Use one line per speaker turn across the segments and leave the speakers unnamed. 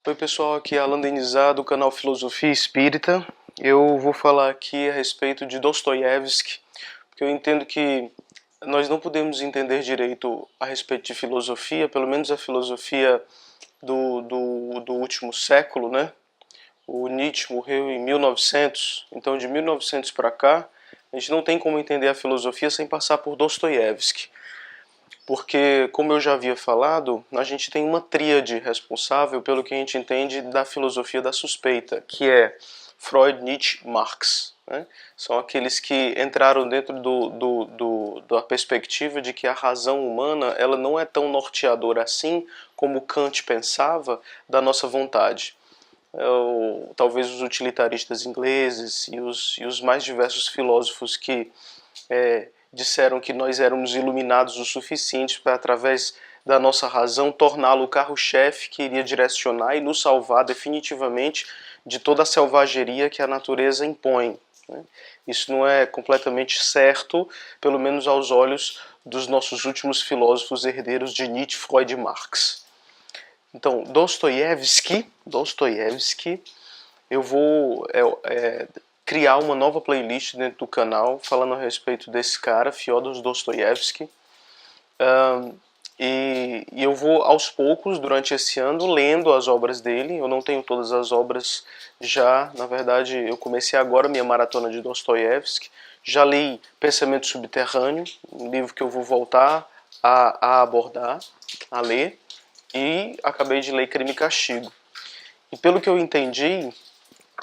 Oi pessoal, aqui é Alan Denizar do canal Filosofia Espírita. Eu vou falar aqui a respeito de Dostoiévski, porque eu entendo que nós não podemos entender direito a respeito de filosofia, pelo menos a filosofia do último século, né? O Nietzsche morreu em 1900, então de 1900 para cá, a gente não tem como entender a filosofia sem passar por Dostoiévski. Porque, como eu já havia falado, a gente tem uma tríade responsável pelo que a gente entende da filosofia da suspeita, que é Freud, Nietzsche, Marx. Né? São aqueles que entraram dentro da perspectiva de que a razão humana ela não é tão norteadora assim como Kant pensava da nossa vontade. Talvez os utilitaristas ingleses e os mais diversos filósofos que disseram que nós éramos iluminados o suficiente para, através da nossa razão, torná-lo o carro-chefe que iria direcionar e nos salvar definitivamente de toda a selvageria que a natureza impõe. Isso não é completamente certo, pelo menos aos olhos dos nossos últimos filósofos herdeiros de Nietzsche, Freud e Marx. Então, Dostoiévski, eu vou criar uma nova playlist dentro do canal falando a respeito desse cara, Fyodor Dostoiévski. E eu vou aos poucos, durante esse ano, lendo as obras dele. Eu não tenho todas as obras já, na verdade eu comecei agora minha maratona de Dostoiévski. Já li Pensamento Subterrâneo, um livro que eu vou voltar a abordar, a ler. E acabei de ler Crime e Castigo. E pelo que eu entendi,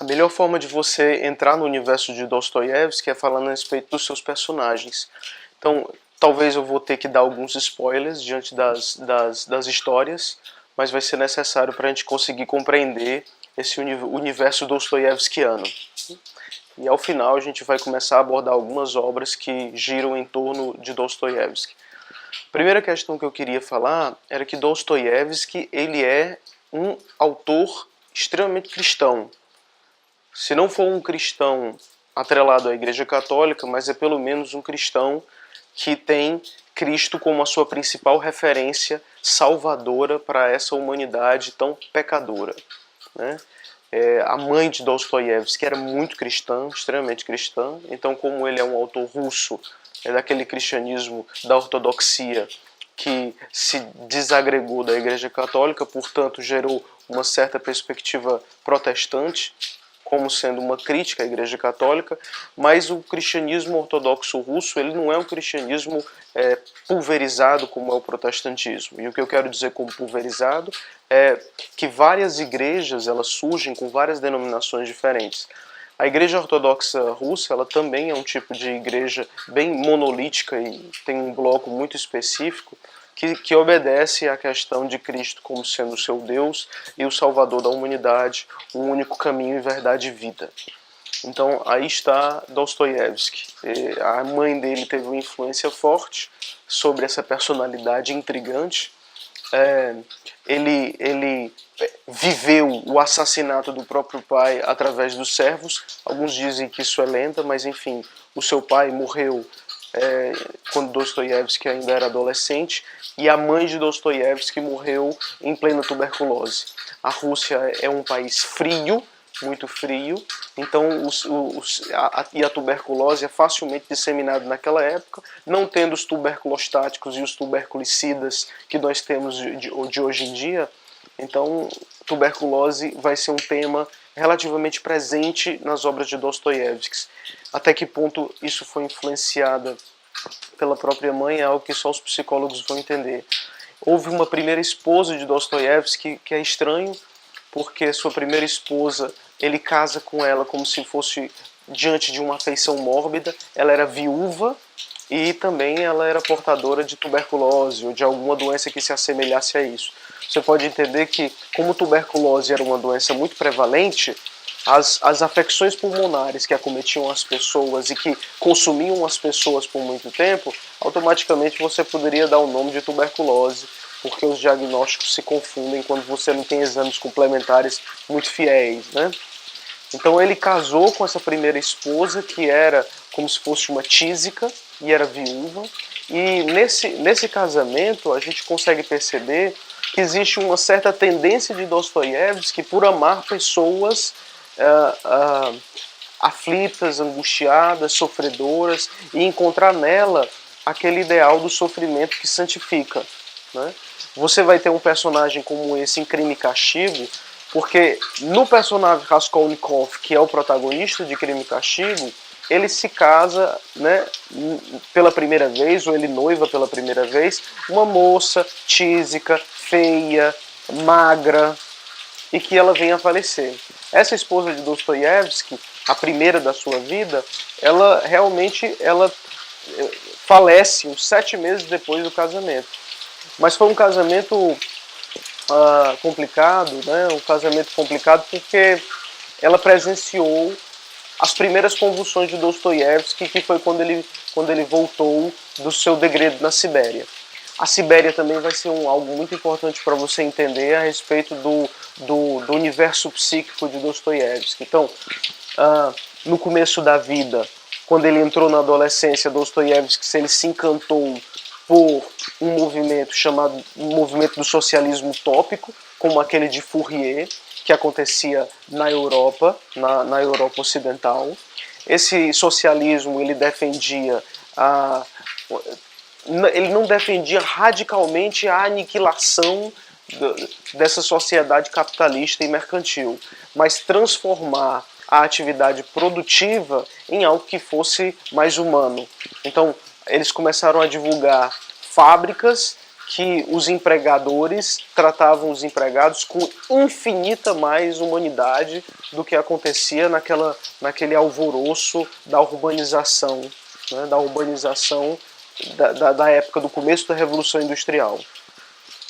a melhor forma de você entrar no universo de Dostoiévski é falando a respeito dos seus personagens. Então, talvez eu vou ter que dar alguns spoilers diante das histórias, mas vai ser necessário para a gente conseguir compreender esse universo dostoiévskiano. E ao final a gente vai começar a abordar algumas obras que giram em torno de Dostoiévski. A primeira questão que eu queria falar era que Dostoiévski ele é um autor extremamente cristão. Se não for um cristão atrelado à Igreja Católica, mas é pelo menos um cristão que tem Cristo como a sua principal referência salvadora para essa humanidade tão pecadora. Né? A mãe de Dostoiévski era muito cristã, extremamente cristã, então como ele é um autor russo, é daquele cristianismo da ortodoxia que se desagregou da Igreja Católica, portanto gerou uma certa perspectiva protestante, como sendo uma crítica à Igreja Católica, mas o cristianismo ortodoxo russo ele não é um cristianismo pulverizado como é o protestantismo. E o que eu quero dizer com pulverizado é que várias igrejas elas surgem com várias denominações diferentes. A Igreja Ortodoxa Russa ela também é um tipo de igreja bem monolítica e tem um bloco muito específico que obedece à questão de Cristo como sendo o seu Deus e o Salvador da humanidade, o único caminho e verdade e vida. Então aí está Dostoiévski. A mãe dele teve uma influência forte sobre essa personalidade intrigante. Ele viveu o assassinato do próprio pai através dos servos. Alguns dizem que isso é lenda, mas enfim, o seu pai morreu quando Dostoiévski ainda era adolescente, e a mãe de Dostoiévski morreu em plena tuberculose. A Rússia é um país frio, muito frio, então a tuberculose é facilmente disseminada naquela época, não tendo os tuberculostáticos e os tuberculicidas que nós temos de hoje em dia. Então, tuberculose vai ser um tema relativamente presente nas obras de Dostoiévski. Até que ponto isso foi influenciado pela própria mãe é algo que só os psicólogos vão entender. Houve uma primeira esposa de Dostoiévski que é estranho, porque sua primeira esposa, ele casa com ela como se fosse diante de uma afeição mórbida. Ela era viúva e também ela era portadora de tuberculose ou de alguma doença que se assemelhasse a isso. Você pode entender que, como tuberculose era uma doença muito prevalente, as afecções pulmonares que acometiam as pessoas e que consumiam as pessoas por muito tempo, automaticamente você poderia dar o nome de tuberculose, porque os diagnósticos se confundem quando você não tem exames complementares muito fiéis, né? Então ele casou com essa primeira esposa, que era como se fosse uma tísica, e era viúva. E nesse casamento a gente consegue perceber que existe uma certa tendência de Dostoiévski por amar pessoas aflitas, angustiadas, sofredoras, e encontrar nela aquele ideal do sofrimento que santifica, né? Você vai ter um personagem como esse em Crime e Castigo, porque no personagem Raskolnikov, que é o protagonista de Crime e Castigo, ele se casa, né, pela primeira vez, ou ele noiva pela primeira vez, uma moça tísica, feia, magra, e que ela venha a falecer. Essa esposa de Dostoiévski, a primeira da sua vida, ela realmente falece uns 7 meses depois do casamento. Mas foi um casamento complicado, né? Um casamento complicado porque ela presenciou as primeiras convulsões de Dostoiévski, que foi quando ele voltou do seu degredo na Sibéria. A Sibéria também vai ser algo muito importante para você entender a respeito do universo psíquico de Dostoiévski. Então, no começo da vida, quando ele entrou na adolescência, Dostoiévski ele se encantou por um movimento chamado movimento do socialismo utópico, como aquele de Fourier, que acontecia na Europa, na Europa Ocidental. Esse socialismo ele defendia ele não defendia radicalmente a aniquilação dessa sociedade capitalista e mercantil, mas transformar a atividade produtiva em algo que fosse mais humano. Então, eles começaram a divulgar fábricas que os empregadores tratavam os empregados com infinita mais humanidade do que acontecia naquele alvoroço da urbanização, né, da época do começo da Revolução Industrial.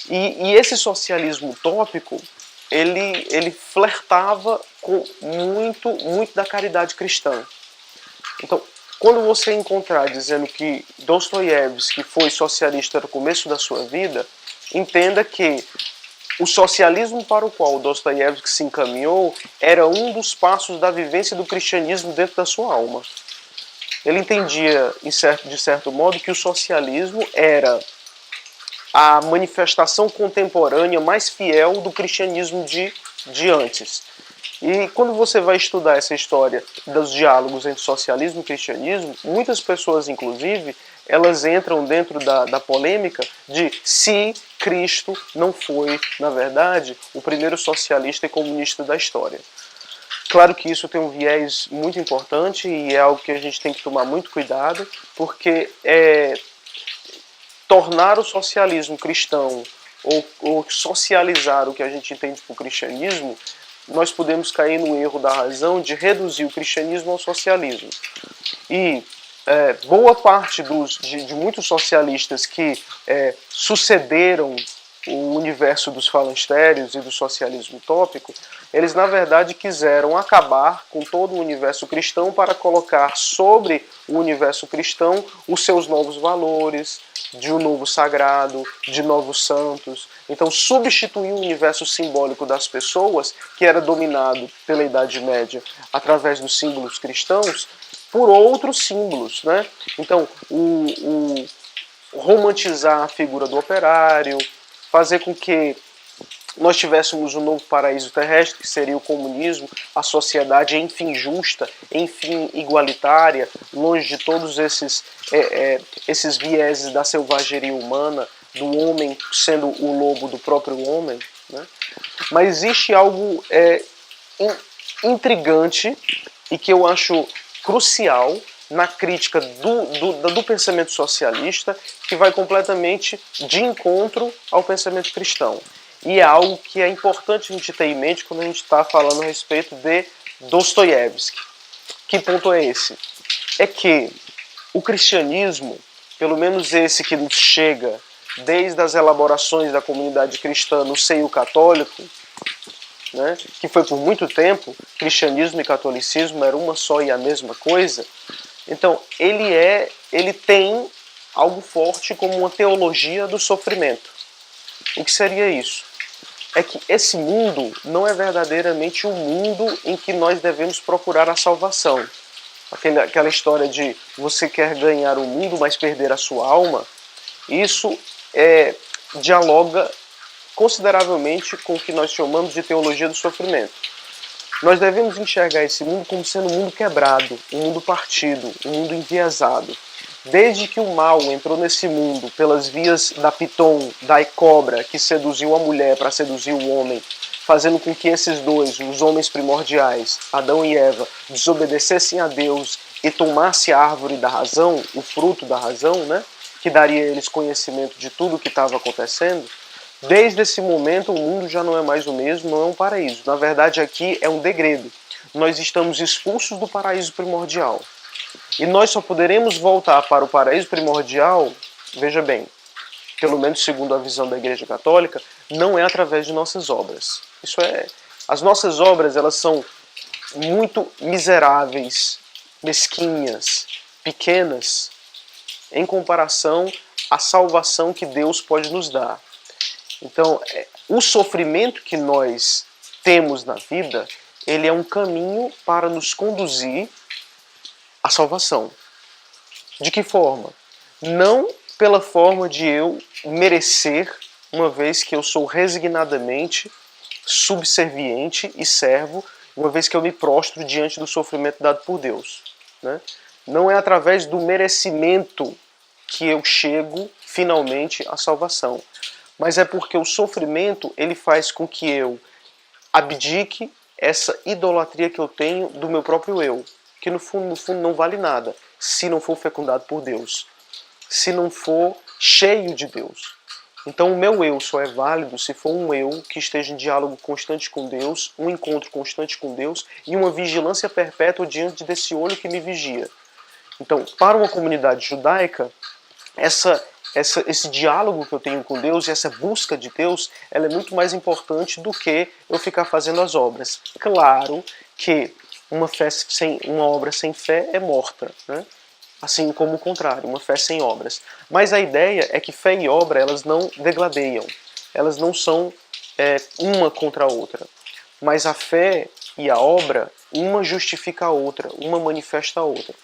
E esse socialismo utópico, ele flertava com muito da caridade cristã. Então, quando você encontrar dizendo que Dostoiévski foi socialista no começo da sua vida, entenda que o socialismo para o qual Dostoiévski se encaminhou era um dos passos da vivência do cristianismo dentro da sua alma. Ele entendia, de certo modo, que o socialismo era a manifestação contemporânea mais fiel do cristianismo de antes. E quando você vai estudar essa história dos diálogos entre socialismo e cristianismo, muitas pessoas, inclusive, elas entram dentro da polêmica de se Cristo não foi, na verdade, o primeiro socialista e comunista da história. Claro que isso tem um viés muito importante e é algo que a gente tem que tomar muito cuidado, porque tornar o socialismo cristão ou socializar o que a gente entende por cristianismo, nós podemos cair no erro da razão de reduzir o cristianismo ao socialismo. E boa parte de muitos socialistas que sucederam o universo dos falancérios e do socialismo utópico, eles na verdade quiseram acabar com todo o universo cristão para colocar sobre o universo cristão os seus novos valores, de um novo sagrado, de novos santos. Então substituir o universo simbólico das pessoas, que era dominado pela Idade Média através dos símbolos cristãos, por outros símbolos, né? Então romantizar a figura do operário, fazer com que nós tivéssemos um novo paraíso terrestre, que seria o comunismo, a sociedade enfim justa, enfim igualitária, longe de todos esses vieses da selvageria humana, do homem sendo o lobo do próprio homem, né? Mas existe algo intrigante e que eu acho crucial na crítica do pensamento socialista, que vai completamente de encontro ao pensamento cristão. E é algo que é importante a gente ter em mente quando a gente está falando a respeito de Dostoiévski. Que ponto é esse? É que o cristianismo, pelo menos esse que nos chega desde as elaborações da comunidade cristã no seio católico, né, que foi por muito tempo, cristianismo e catolicismo eram uma só e a mesma coisa. Então, ele tem algo forte como uma teologia do sofrimento. O que seria isso? É que esse mundo não é verdadeiramente o mundo em que nós devemos procurar a salvação. Aquela história de você quer ganhar o mundo, mas perder a sua alma, isso dialoga consideravelmente com o que nós chamamos de teologia do sofrimento. Nós devemos enxergar esse mundo como sendo um mundo quebrado, um mundo partido, um mundo enviesado. Desde que o mal entrou nesse mundo pelas vias da Piton, da cobra, que seduziu a mulher para seduzir o homem, fazendo com que esses dois, os homens primordiais, Adão e Eva, desobedecessem a Deus e tomassem a árvore da razão, o fruto da razão, né, que daria a eles conhecimento de tudo o que estava acontecendo, desde esse momento o mundo já não é mais o mesmo, não é um paraíso. Na verdade aqui é um degredo. Nós estamos expulsos do paraíso primordial. E nós só poderemos voltar para o paraíso primordial, veja bem, pelo menos segundo a visão da Igreja Católica, não é através de nossas obras. As nossas obras, elas são muito miseráveis, mesquinhas, pequenas, em comparação à salvação que Deus pode nos dar. Então, o sofrimento que nós temos na vida, ele é um caminho para nos conduzir à salvação. De que forma? Não pela forma de eu merecer, uma vez que eu sou resignadamente subserviente e servo, uma vez que eu me prostro diante do sofrimento dado por Deus, né? Não é através do merecimento que eu chego finalmente à salvação, mas é porque o sofrimento ele faz com que eu abdique essa idolatria que eu tenho do meu próprio eu, que no fundo não vale nada se não for fecundado por Deus, se não for cheio de Deus. Então o meu eu só é válido se for um eu que esteja em diálogo constante com Deus, um encontro constante com Deus e uma vigilância perpétua diante desse olho que me vigia. Então, para uma comunidade judaica, esse diálogo que eu tenho com Deus e essa busca de Deus, ela é muito mais importante do que eu ficar fazendo as obras. Claro que uma obra sem fé é morta, né? Assim como o contrário, uma fé sem obras. Mas a ideia é que fé e obra, elas não degladeiam, elas não são uma contra a outra. Mas a fé e a obra, uma justifica a outra, uma manifesta a outra.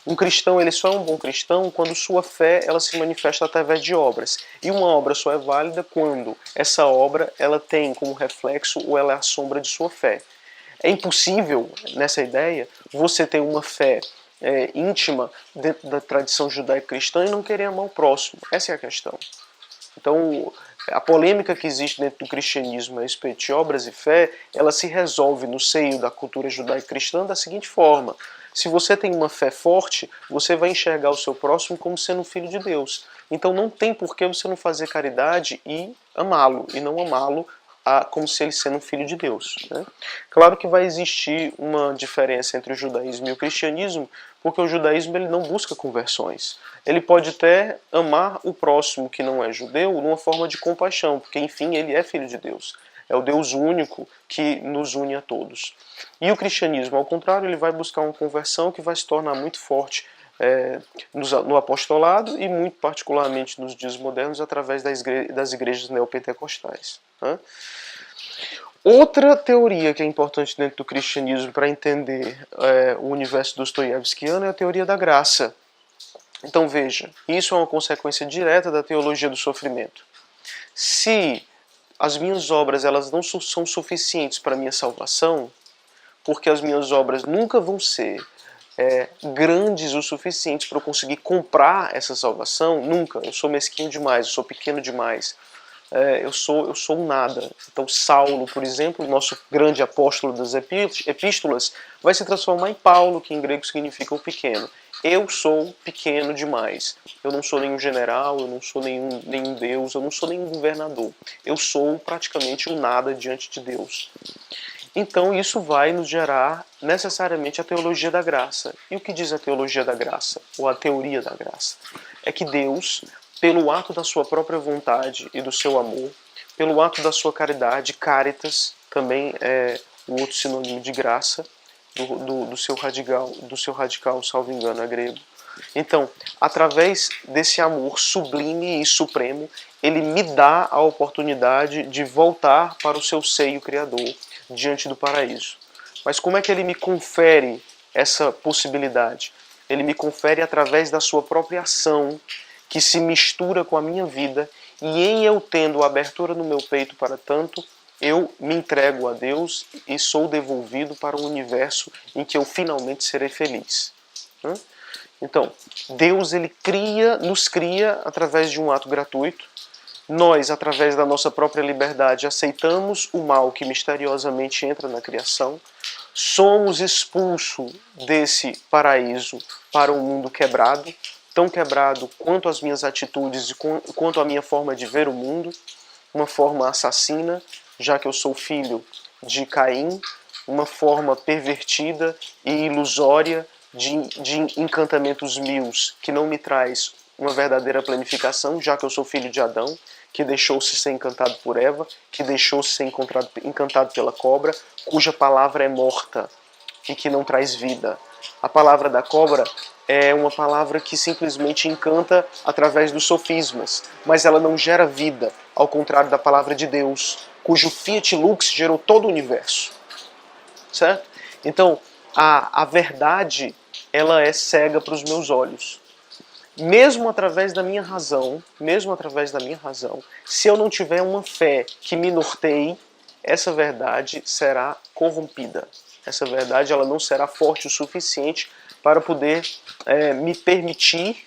Um cristão ele só é um bom cristão quando sua fé ela se manifesta através de obras. E uma obra só é válida quando essa obra ela tem como reflexo ou ela é a sombra de sua fé. É impossível, nessa ideia, você ter uma fé íntima dentro da tradição judaico-cristã e não querer amar o próximo. Essa é a questão. Então, a polêmica que existe dentro do cristianismo a respeito de obras e fé, ela se resolve no seio da cultura judaico-cristã da seguinte forma: se você tem uma fé forte, você vai enxergar o seu próximo como sendo um filho de Deus. Então não tem por que você não fazer caridade e amá-lo, e não amá-lo como se ele sendo um filho de Deus, né? Claro que vai existir uma diferença entre o judaísmo e o cristianismo, porque o judaísmo ele não busca conversões. Ele pode até amar o próximo que não é judeu numa forma de compaixão, porque enfim ele é filho de Deus. É o Deus único que nos une a todos. E o cristianismo, ao contrário, ele vai buscar uma conversão que vai se tornar muito forte no apostolado e muito particularmente nos dias modernos através das igrejas neopentecostais, né? Outra teoria que é importante dentro do cristianismo para entender o universo dostoiévskiano é a teoria da graça. Então veja, isso é uma consequência direta da teologia do sofrimento. Se as minhas obras elas não são suficientes para a minha salvação, porque as minhas obras nunca vão ser grandes o suficiente para eu conseguir comprar essa salvação, nunca. Eu sou mesquinho demais, eu sou pequeno demais, eu sou um nada. Então Saulo, por exemplo, o nosso grande apóstolo das epístolas, vai se transformar em Paulo, que em grego significa o pequeno. Eu sou pequeno demais. Eu não sou nenhum general, eu não sou nenhum deus, eu não sou nenhum governador. Eu sou praticamente um nada diante de Deus. Então isso vai nos gerar necessariamente a teologia da graça. E o que diz a teologia da graça, ou a teoria da graça? É que Deus, pelo ato da sua própria vontade e do seu amor, pelo ato da sua caridade, caritas, também é o outro sinônimo de graça, do seu radical, salvo engano, é grego. Então, através desse amor sublime e supremo, ele me dá a oportunidade de voltar para o seu seio criador, diante do paraíso. Mas como é que ele me confere essa possibilidade? Ele me confere através da sua própria ação, que se mistura com a minha vida e em eu tendo abertura no meu peito para tanto, eu me entrego a Deus e sou devolvido para um universo em que eu finalmente serei feliz. Então, Deus ele nos cria através de um ato gratuito. Nós, através da nossa própria liberdade, aceitamos o mal que misteriosamente entra na criação. Somos expulsos desse paraíso para um mundo quebrado, tão quebrado quanto as minhas atitudes e quanto a minha forma de ver o mundo, uma forma assassina, já que eu sou filho de Caim, uma forma pervertida e ilusória de encantamentos mios que não me traz uma verdadeira planificação, já que eu sou filho de Adão, que deixou-se ser encantado por Eva, que deixou-se ser encantado pela cobra, cuja palavra é morta e que não traz vida. A palavra da cobra é uma palavra que simplesmente encanta através dos sofismas, mas ela não gera vida, ao contrário da palavra de Deus, cujo Fiat Lux gerou todo o universo. Certo? Então, a verdade, ela é cega para os meus olhos. Mesmo através da minha razão, se eu não tiver uma fé que me norteie, essa verdade será corrompida. Essa verdade ela não será forte o suficiente para poder me permitir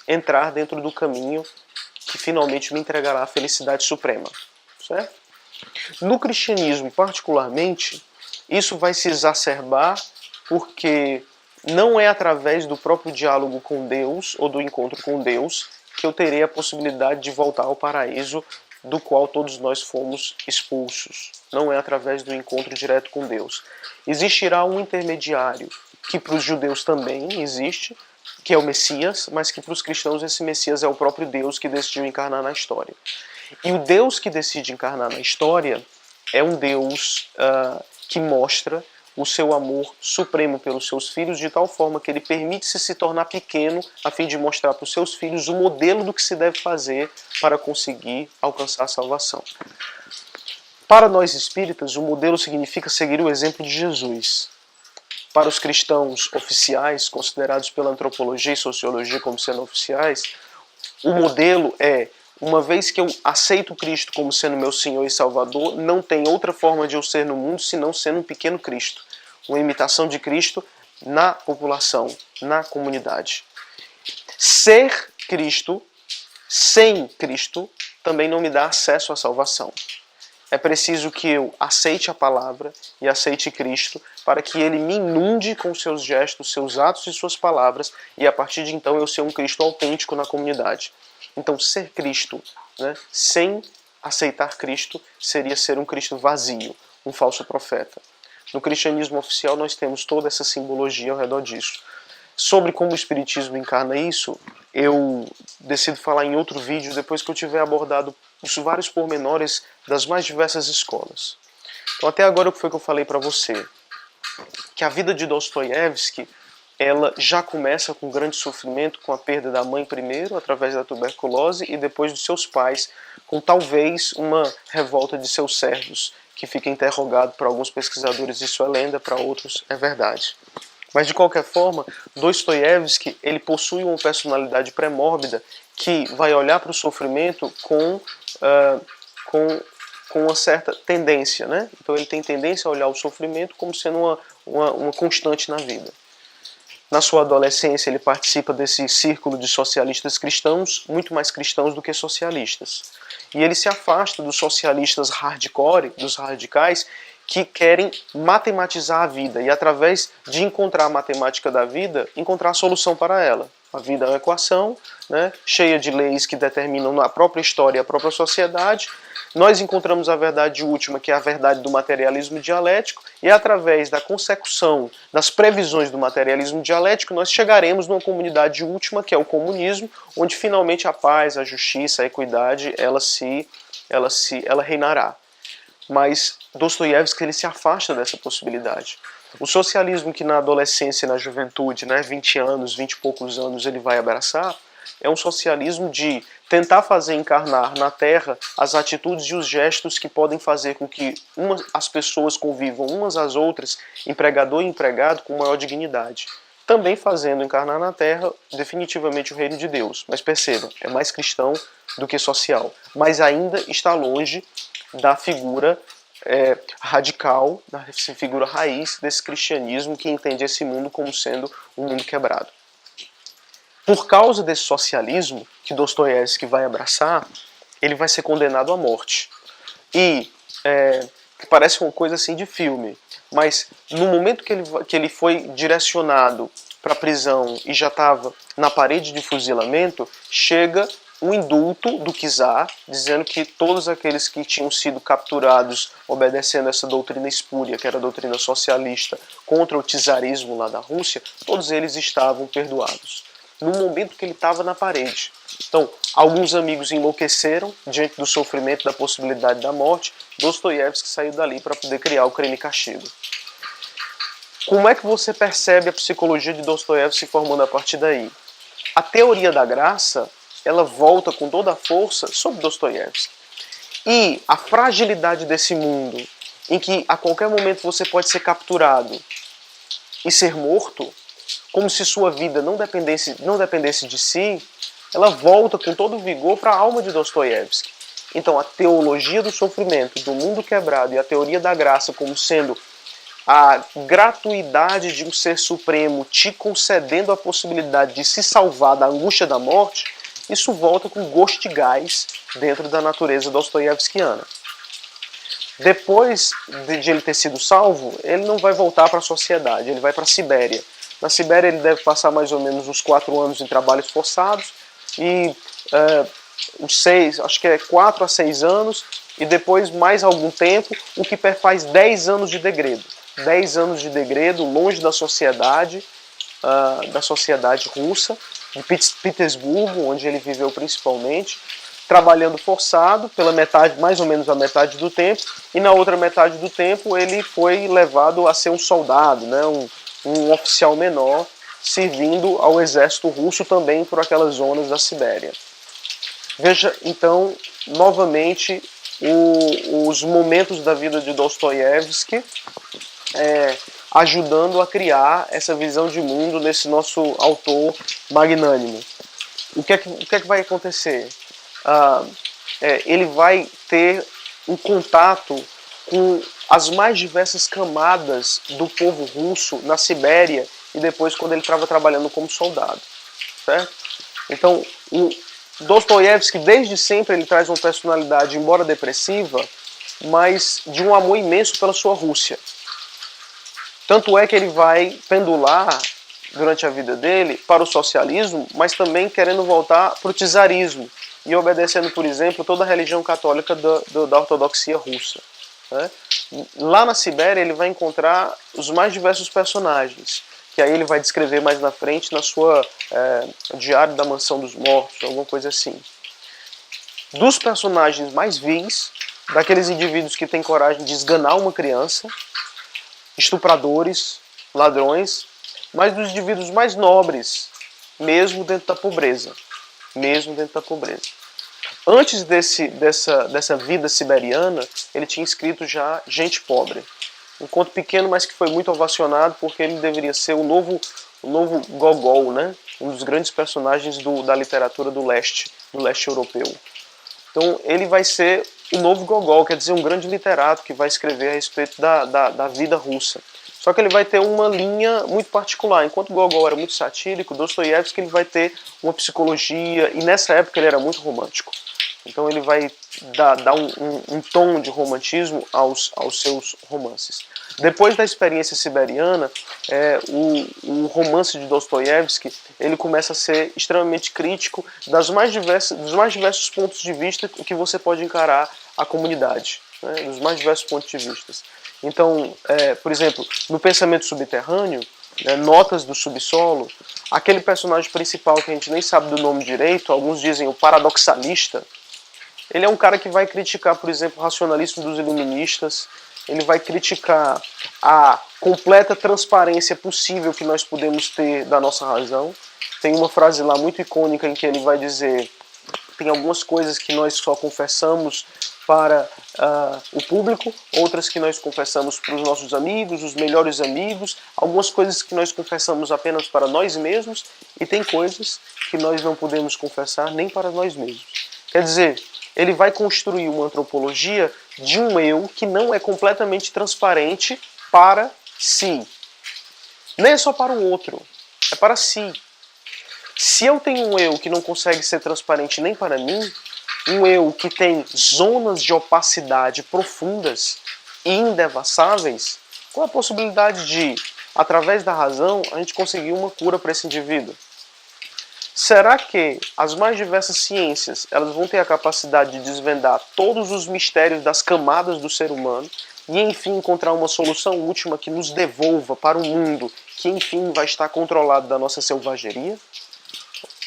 entrar dentro do caminho que finalmente me entregará a felicidade suprema. Certo? No cristianismo, particularmente, isso vai se exacerbar porque não é através do próprio diálogo com Deus ou do encontro com Deus que eu terei a possibilidade de voltar ao paraíso do qual todos nós fomos expulsos. Não é através do encontro direto com Deus. Existirá um intermediário que para os judeus também existe, que é o Messias, mas que para os cristãos esse Messias é o próprio Deus que decidiu encarnar na história. E o Deus que decide encarnar na história é um Deus que mostra o seu amor supremo pelos seus filhos, de tal forma que ele permite-se se tornar pequeno a fim de mostrar para os seus filhos o modelo do que se deve fazer para conseguir alcançar a salvação. Para nós espíritas, o modelo significa seguir o exemplo de Jesus. Para os cristãos oficiais, considerados pela antropologia e sociologia como sendo oficiais, o modelo é: uma vez que eu aceito Cristo como sendo meu Senhor e Salvador, não tem outra forma de eu ser no mundo senão sendo um pequeno Cristo. Uma imitação de Cristo na população, na comunidade. Ser Cristo, sem Cristo, também não me dá acesso à salvação. É preciso que eu aceite a palavra e aceite Cristo para que Ele me inunde com seus gestos, seus atos e suas palavras, e a partir de então eu ser um Cristo autêntico na comunidade. Então, ser Cristo, sem aceitar Cristo, seria ser um Cristo vazio, um falso profeta. No cristianismo oficial, nós temos toda essa simbologia ao redor disso. Sobre como o Espiritismo encarna isso, eu decido falar em outro vídeo, depois que eu tiver abordado os vários pormenores das mais diversas escolas. Então, até agora, o que foi que eu falei para você? Que a vida de Dostoiévski, ela já começa com grande sofrimento, com a perda da mãe primeiro, através da tuberculose, e depois dos seus pais, com talvez uma revolta de seus servos, que fica interrogado por alguns pesquisadores, isso é lenda, para outros é verdade. Mas de qualquer forma, Dostoiévski, ele possui uma personalidade pré-mórbida que vai olhar para o sofrimento com uma certa tendência, né? Então ele tem tendência a olhar o sofrimento como sendo uma constante na vida. Na sua adolescência, ele participa desse círculo de socialistas cristãos, muito mais cristãos do que socialistas. E ele se afasta dos socialistas hardcore, dos radicais, que querem matematizar a vida e, através de encontrar a matemática da vida, encontrar a solução para ela. A vida é uma equação, cheia de leis que determinam a própria história e a própria sociedade. Nós encontramos a verdade última, que é a verdade do materialismo dialético, e através da consecução das previsões do materialismo dialético, nós chegaremos numa comunidade última, que é o comunismo, onde finalmente a paz, a justiça, a equidade, ela reinará. Mas Dostoiévski, ele se afasta dessa possibilidade. O socialismo que na adolescência e na juventude, 20 anos, 20 e poucos anos, ele vai abraçar, é um socialismo de tentar fazer encarnar na Terra as atitudes e os gestos que podem fazer com que as pessoas convivam umas às outras, empregador e empregado, com maior dignidade. também fazendo encarnar na Terra definitivamente o reino de Deus. Mas perceba, é mais cristão do que social, mas ainda está longe da figura radical, da figura raiz desse cristianismo que entende esse mundo como sendo um mundo quebrado. Por causa desse socialismo que Dostoiévski vai abraçar, ele vai ser condenado à morte. E parece uma coisa assim de filme, mas no momento que ele foi direcionado para a prisão e já estava na parede de fuzilamento, chega um indulto do czar, dizendo que todos aqueles que tinham sido capturados obedecendo essa doutrina espúria, que era a doutrina socialista, contra o czarismo lá da Rússia, todos eles estavam perdoados. No momento que ele estava na parede. Então, alguns amigos enlouqueceram diante do sofrimento, da possibilidade da morte. Dostoiévski saiu dali para poder criar o Crime e Castigo. Como é que você percebe a psicologia de Dostoiévski se formando a partir daí? A teoria da graça, ela volta com toda a força sobre Dostoiévski. E a fragilidade desse mundo, em que a qualquer momento você pode ser capturado e ser morto, como se sua vida não dependesse de si, ela volta com todo o vigor para a alma de Dostoiévski. Então a teologia do sofrimento, do mundo quebrado e a teoria da graça como sendo a gratuidade de um ser supremo te concedendo a possibilidade de se salvar da angústia da morte, isso volta com gosto de gás dentro da natureza dostoiévskiana. Depois de ele ter sido salvo, ele não vai voltar para a sociedade, ele vai para a Sibéria. Na Sibéria ele deve passar mais ou menos uns 4 anos em trabalhos forçados e acho que é 4 a 6 anos e depois mais algum tempo, o que faz 10 anos de degredo. 10 anos de degredo, longe da sociedade russa, de Petersburgo, onde ele viveu principalmente, trabalhando forçado pela metade, mais ou menos a metade do tempo, e na outra metade do tempo ele foi levado a ser um soldado, né, um oficial menor, servindo ao exército russo também por aquelas zonas da Sibéria. Veja, então, novamente, os momentos da vida de Dostoiévski ajudando a criar essa visão de mundo nesse nosso autor magnânimo. O que é que vai acontecer? Ele vai ter um contato com as mais diversas camadas do povo russo na Sibéria e depois quando ele estava trabalhando como soldado. Certo? Então, o Dostoiévski, desde sempre, ele traz uma personalidade, embora depressiva, mas de um amor imenso pela sua Rússia. Tanto é que ele vai pendular, durante a vida dele, para o socialismo, mas também querendo voltar para o czarismo e obedecendo, por exemplo, toda a religião católica da ortodoxia russa. Né? Lá na Sibéria ele vai encontrar os mais diversos personagens, que aí ele vai descrever mais na frente na sua Diário da Mansão dos Mortos, alguma coisa assim. Dos personagens maisvis, daqueles indivíduos que têm coragem de esganar uma criança, estupradores, ladrões, mas dos indivíduos mais nobres, mesmo dentro da pobreza. Mesmo dentro da pobreza. Antes dessa vida siberiana, ele tinha escrito já Gente Pobre. Um conto pequeno, mas que foi muito ovacionado, porque ele deveria ser o novo Gogol, né? Um dos grandes personagens da literatura do leste europeu. Então ele vai ser o novo Gogol, quer dizer, um grande literato que vai escrever a respeito da vida russa. Só que ele vai ter uma linha muito particular. Enquanto Gogol era muito satírico, Dostoiévski ele vai ter uma psicologia, e nessa época ele era muito romântico. Então ele vai dar um tom de romantismo aos seus romances. Depois da experiência siberiana, o romance de Dostoiévski ele começa a ser extremamente crítico dos mais diversos pontos de vista que você pode encarar a comunidade, né, dos mais diversos pontos de vista. Então, por exemplo, no Pensamento Subterrâneo, Notas do Subsolo, aquele personagem principal que a gente nem sabe do nome direito, alguns dizem o paradoxalista, ele é um cara que vai criticar, por exemplo, o racionalismo dos iluministas, ele vai criticar a completa transparência possível que nós podemos ter da nossa razão. Tem uma frase lá muito icônica em que ele vai dizer tem algumas coisas que nós só confessamos para o público, outras que nós confessamos para os nossos amigos, os melhores amigos, algumas coisas que nós confessamos apenas para nós mesmos, e tem coisas que nós não podemos confessar nem para nós mesmos. Quer dizer, ele vai construir uma antropologia de um eu que não é completamente transparente para si. Nem é só para o outro, é para si. Se eu tenho um eu que não consegue ser transparente nem para mim, um eu que tem zonas de opacidade profundas e indevassáveis, qual a possibilidade de, através da razão, a gente conseguir uma cura para esse indivíduo? Será que as mais diversas ciências elas vão ter a capacidade de desvendar todos os mistérios das camadas do ser humano e, enfim, encontrar uma solução última que nos devolva para um mundo que, enfim, vai estar controlado da nossa selvageria?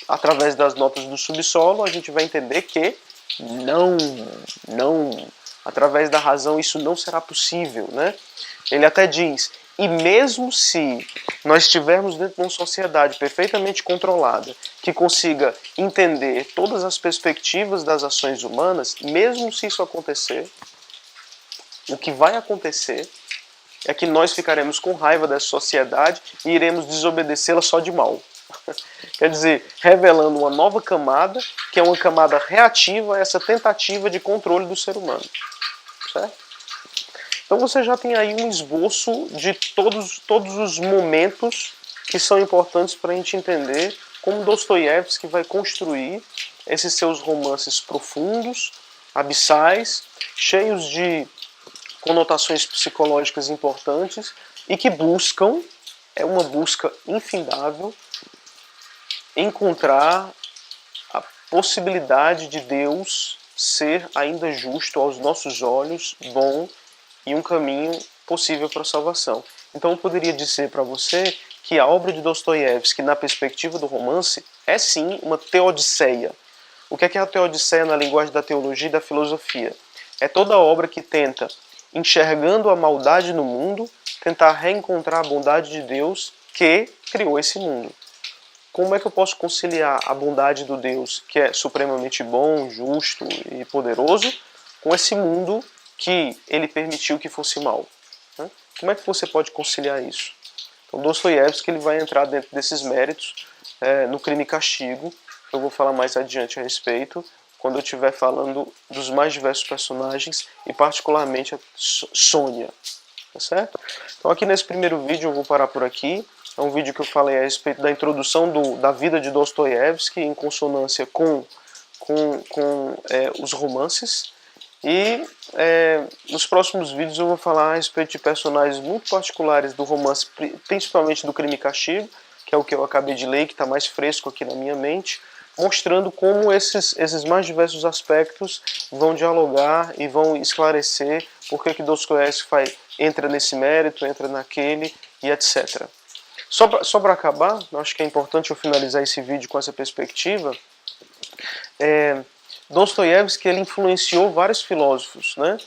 Através das notas do subsolo, a gente vai entender que não, através da razão isso não será possível, né? Ele até diz, e mesmo se nós estivermos dentro de uma sociedade perfeitamente controlada, que consiga entender todas as perspectivas das ações humanas, mesmo se isso acontecer, o que vai acontecer é que nós ficaremos com raiva dessa sociedade e iremos desobedecê-la só de mal. Quer dizer, revelando uma nova camada, que é uma camada reativa a essa tentativa de controle do ser humano. Certo? Então você já tem aí um esboço de todos os momentos que são importantes para a gente entender como Dostoiévski vai construir esses seus romances profundos, abissais, cheios de conotações psicológicas importantes e que buscam, é uma busca infindável, encontrar a possibilidade de Deus ser ainda justo aos nossos olhos, bom e um caminho possível para a salvação. Então eu poderia dizer para você que a obra de Dostoiévski, na perspectiva do romance, é sim uma teodiceia. O que é a teodiceia na linguagem da teologia e da filosofia? É toda obra que tenta, enxergando a maldade no mundo, tentar reencontrar a bondade de Deus que criou esse mundo. Como é que eu posso conciliar a bondade do Deus, que é supremamente bom, justo e poderoso, com esse mundo que ele permitiu que fosse mal? Como é que você pode conciliar isso? Então, Dostoiévski ele vai entrar dentro desses méritos no Crime e Castigo. Eu vou falar mais adiante a respeito, quando eu estiver falando dos mais diversos personagens e particularmente a Sônia. Tá certo? Então aqui nesse primeiro vídeo eu vou parar por aqui. É um vídeo que eu falei a respeito da introdução da vida de Dostoiévski em consonância com os romances. E nos próximos vídeos eu vou falar a respeito de personagens muito particulares do romance, principalmente do Crime e Castigo, que é o que eu acabei de ler, que está mais fresco aqui na minha mente, mostrando como esses mais diversos aspectos vão dialogar e vão esclarecer por que Dostoiévski entra nesse mérito, entra naquele e etc. Só para acabar, eu acho que é importante eu finalizar esse vídeo com essa perspectiva. Dostoiévski ele influenciou vários filósofos, né?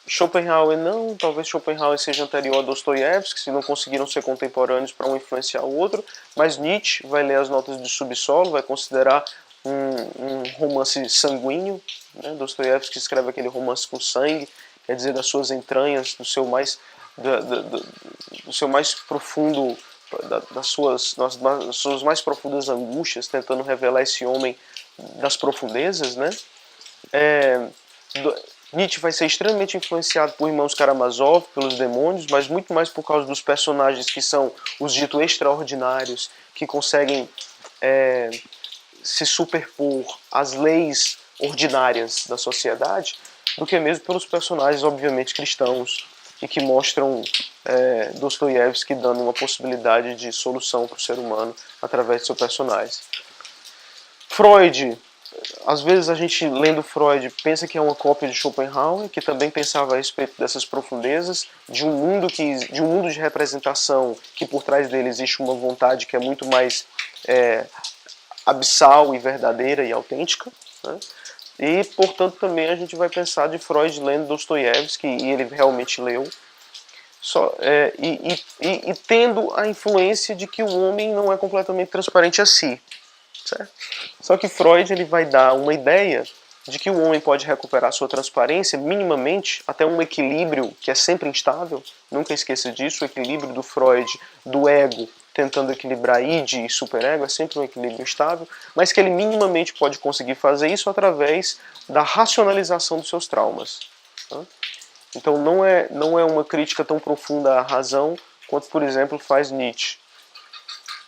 Schopenhauer não, talvez Schopenhauer seja anterior a Dostoiévski, se não conseguiram ser contemporâneos para um influenciar o outro, mas Nietzsche vai ler as notas de Subsolo, vai considerar um romance sanguíneo, né? Dostoiévski escreve aquele romance com sangue, quer dizer, das suas entranhas, do seu mais profundo, das suas mais profundas angústias, tentando revelar esse homem das profundezas, né? Nietzsche vai ser extremamente influenciado por Irmãos Karamazov, pelos demônios, mas muito mais por causa dos personagens que são os ditos extraordinários, que conseguem se superpor às leis ordinárias da sociedade, do que mesmo pelos personagens, obviamente, cristãos, e que mostram Dostoiévski dando uma possibilidade de solução para o ser humano através de seu personagem. Freud, às vezes a gente lendo Freud pensa que é uma cópia de Schopenhauer, que também pensava a respeito dessas profundezas, de um mundo de representação que por trás dele existe uma vontade que é muito mais abissal e verdadeira e autêntica, né? E, portanto, também a gente vai pensar de Freud lendo Dostoiévski, e ele realmente leu, e tendo a influência de que o homem não é completamente transparente a si. certo? Só que Freud ele vai dar uma ideia de que o homem pode recuperar sua transparência minimamente até um equilíbrio que é sempre instável. Nunca esqueça disso, o equilíbrio do Freud, do ego, tentando equilibrar id e superego, é sempre um equilíbrio instável, mas que ele minimamente pode conseguir fazer isso através da racionalização dos seus traumas. Tá? Então não é uma crítica tão profunda à razão quanto, por exemplo, faz Nietzsche.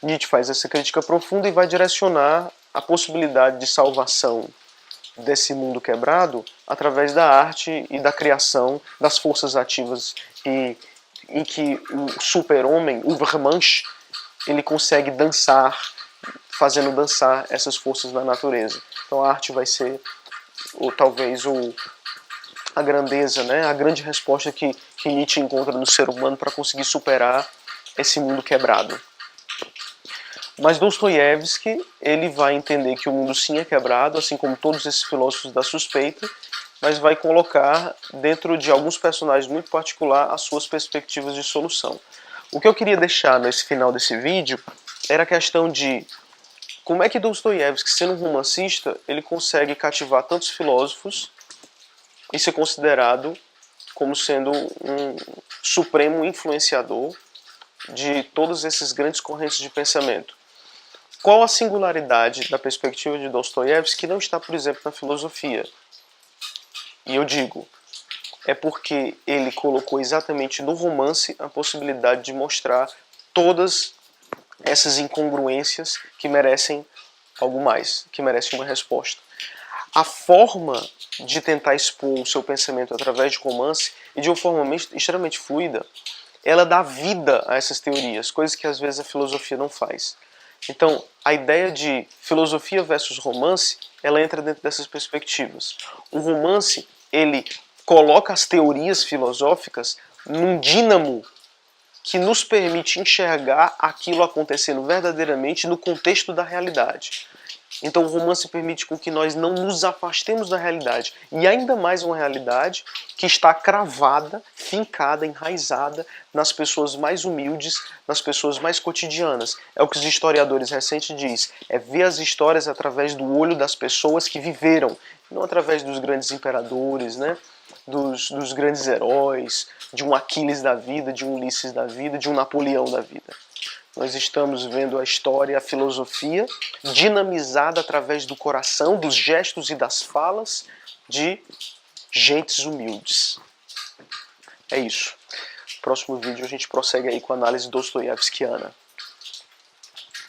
Nietzsche faz essa crítica profunda e vai direcionar a possibilidade de salvação desse mundo quebrado através da arte e da criação das forças ativas em que o super-homem, o Übermensch, ele consegue dançar, fazendo dançar essas forças na natureza. Então a arte vai ser, ou talvez, a grandeza, né? A grande resposta que Nietzsche encontra no ser humano para conseguir superar esse mundo quebrado. Mas Dostoiévski, ele vai entender que o mundo sim é quebrado, assim como todos esses filósofos da suspeita, mas vai colocar dentro de alguns personagens muito particulares as suas perspectivas de solução. O que eu queria deixar nesse final desse vídeo era a questão de como é que Dostoiévski, sendo um romancista, ele consegue cativar tantos filósofos e ser considerado como sendo um supremo influenciador de todas essas grandes correntes de pensamento. Qual a singularidade da perspectiva de Dostoiévski que não está, por exemplo, na filosofia? E eu digo, é porque ele colocou exatamente no romance a possibilidade de mostrar todas essas incongruências que merecem algo mais, que merecem uma resposta. A forma de tentar expor o seu pensamento através de romance e de uma forma extremamente fluida, ela dá vida a essas teorias, coisas que às vezes a filosofia não faz. Então, a ideia de filosofia versus romance, ela entra dentro dessas perspectivas. O romance, ele coloca as teorias filosóficas num dínamo que nos permite enxergar aquilo acontecendo verdadeiramente no contexto da realidade. Então o romance permite com que nós não nos afastemos da realidade. E ainda mais uma realidade que está cravada, fincada, enraizada nas pessoas mais humildes, nas pessoas mais cotidianas. É o que os historiadores recentes dizem. É ver as histórias através do olho das pessoas que viveram. Não através dos grandes imperadores, né? Dos grandes heróis, de um Aquiles da vida, de um Ulisses da vida, de um Napoleão da vida. Nós estamos vendo a história, a filosofia, dinamizada através do coração, dos gestos e das falas de gentes humildes. É isso. No próximo vídeo a gente prossegue aí com a análise dostoiévskiana.